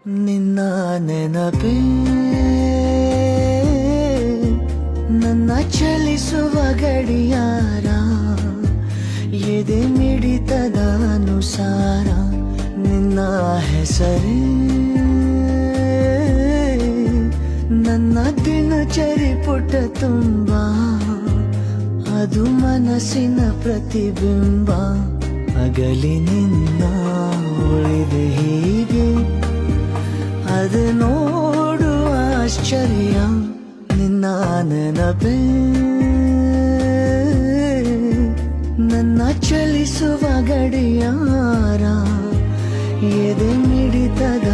ನಿನ್ನ ನೆನಪೇ ನನ್ನ ಚಲಿಸುವ ಗಡಿಯಾರ, ಎದೆ ಮಿಡಿತದ ಅನುಸಾರ ನಿನ್ನ ಹೆಸರೇ ನನ್ನ ದಿನಚರಿ ಪುಟ ತುಂಬ, ಅದು ಮನಸ್ಸಿನ ಪ್ರತಿಬಿಂಬ. ಅಗಲಿ ನಿನ್ನ ಉಳಿದೆ ಹೀಗೆ, ಅದು ನೋಡುವ ಆಶ್ಚರ್ಯ. ನಿನ್ನ ನೆನಪೇ ನನ್ನ ಚಲಿಸುವ ಗಡಿಯಾರ, ಎದೆ ಮಿಡಿತದ